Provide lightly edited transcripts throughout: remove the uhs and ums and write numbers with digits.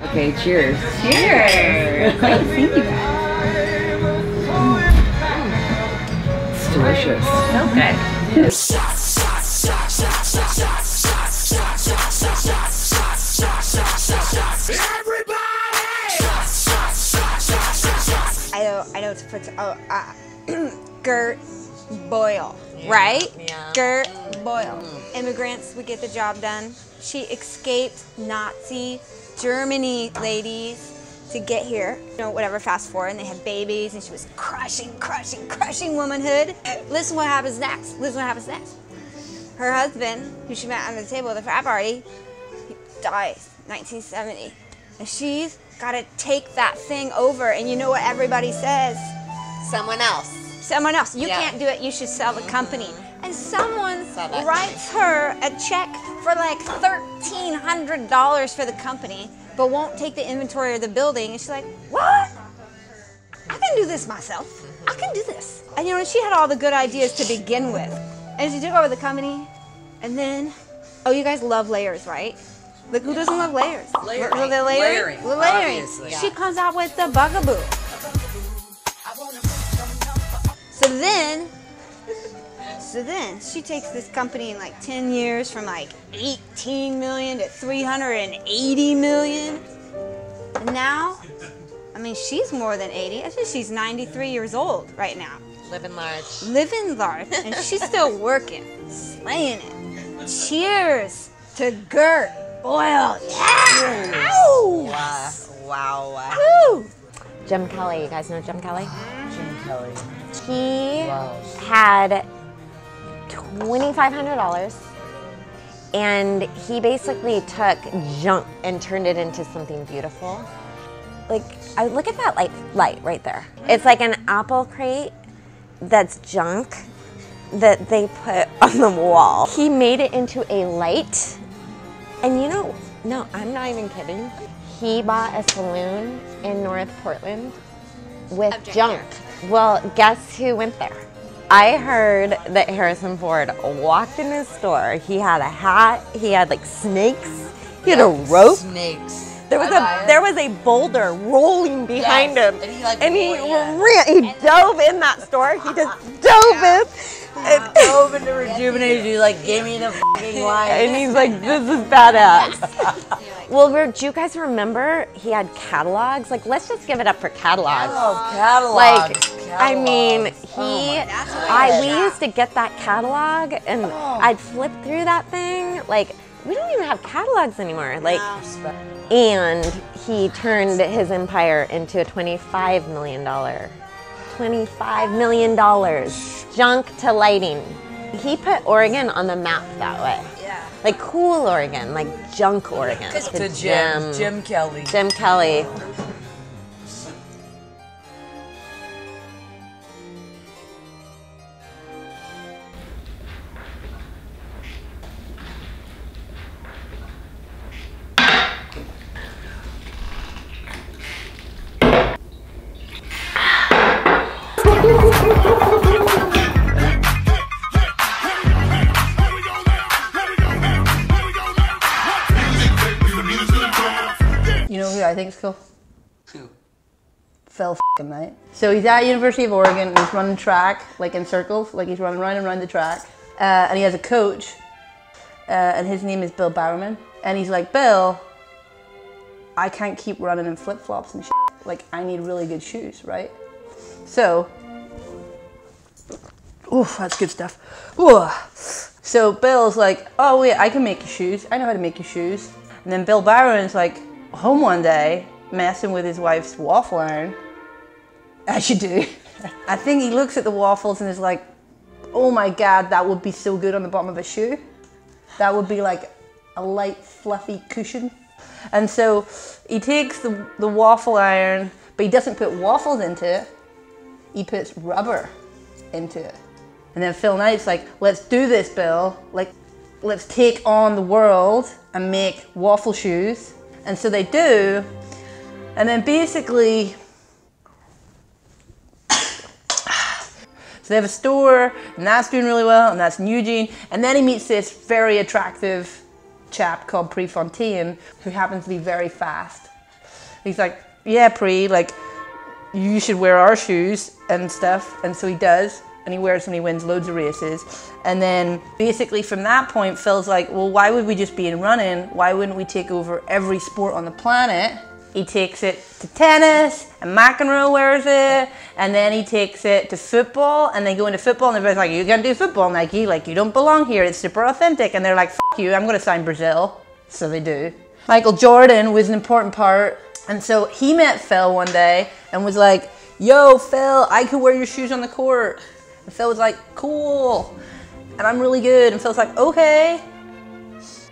Okay, cheers. Cheers! Thank you. It's delicious. So good. I know it's put Gert Boyle, right? Yeah. Gert Boyle. Immigrants, we get the job done. She escaped Nazi Germany, ladies, to get here. You know, whatever, fast forward, and they had babies, and she was crushing womanhood. Listen what happens next. Listen what happens next. Her husband, who she met under the table at the frat party, he dies, 1970. And she's got to take that thing over, and you know what everybody says? Someone else. Someone else. You can't do it, you should sell the company. And someone writes her a check for like $1,300 for the company, but won't take the inventory of the building. And she's like, what? I can do this myself. I can do this. And you know, she had all the good ideas to begin with. And she took over the company, and then, oh, you guys love layers, right? Like, who doesn't love layers? Layering. Layering. She comes out with the bugaboo. So then she takes this company in like 10 years from like 18 million to 380 million. And now, I mean, she's more than 80. I think she's 93 years old right now. Living large. Living large. And she's still working, slaying it. Cheers to Gert Boyle. Yeah! Wow. Woo! Jim Kelly, you guys know Jim Kelly? Jim Kelly. He had $2,500 and he basically took junk and turned it into something beautiful. Like, I look at that light right there. It's like an apple crate that's junk that they put on the wall. He made it into a light, and you know, no, I'm not even kidding. He bought a saloon in North Portland with junk. Well, guess who went there? I heard that Harrison Ford walked in his store. He had a hat. He had like snakes. He had a rope. Snakes. There was a boulder rolling behind him, and he ran. He dove in that store. He just dove in. And dove into rejuvenation. Like, give me the fucking line. And he's like, this is badass. Well, do you guys remember he had catalogs? Like, let's just give it up for catalogs. Oh, catalogs. Like, I mean, we used to get that catalog, and I'd flip through that thing. Like, we don't even have catalogs anymore. Like, and he turned his empire into a $25 million. $25 million. Junk to lighting. He put Oregon on the map that way. Yeah. Like cool Oregon, like junk Oregon. To Jim Kelly. Jim Kelly. You know who I think is cool? Who? Phil f***ing Knight. So he's at University of Oregon and he's running track, like in circles, like he's running round and round the track. And he has a coach, and his name is Bill Bowerman. And he's like, Bill, I can't keep running in flip-flops and shit. Like, I need really good shoes, right? So, oof, that's good stuff. Ooh. So Bill's like, oh wait, I can make you shoes. I know how to make you shoes. And then Bill Bowerman's like, home one day, messing with his wife's waffle iron, as you do. I think he looks at the waffles and is like, oh my God, that would be so good on the bottom of a shoe. That would be like a light, fluffy cushion. And so he takes the waffle iron, but he doesn't put waffles into it. He puts rubber into it. And then Phil Knight's like, let's do this, Bill. Like, let's take on the world and make waffle shoes. And so they do. And then basically, so they have a store, and that's doing really well, and that's in Eugene. And then he meets this very attractive chap called Prefontaine, who happens to be very fast. He's like, yeah, Pre, like, you should wear our shoes and stuff. And so he does, and he wears them and he wins loads of races. And then basically from that point, Phil's like, well, why would we just be in running? Why wouldn't we take over every sport on the planet? He takes it to tennis, and McEnroe wears it, and then he takes it to football, and they go into football, and everybody's like, you can't do football, Nike, like, you don't belong here, it's super authentic, and they're like, fuck you, I'm gonna sign Brazil. So they do. Michael Jordan was an important part, and so he met Phil one day, and was like, yo, Phil, I could wear your shoes on the court. And Phil was like, cool, and I'm really good, and Phil's like, okay.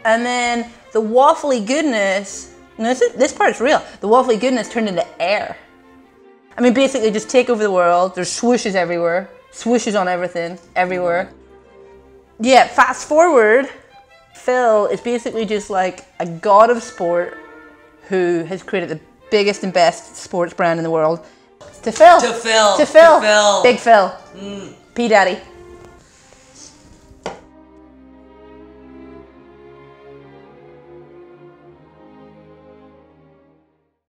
And then the waffly goodness, no, this part's real. The waffly goodness turned into air. I mean, basically just take over the world. There's swooshes everywhere. Swooshes on everything, everywhere. Yeah, fast forward, Phil is basically just like a god of sport who has created the biggest and best sports brand in the world. To Phil. To Phil. To Phil. To Phil. Big Phil. P Daddy.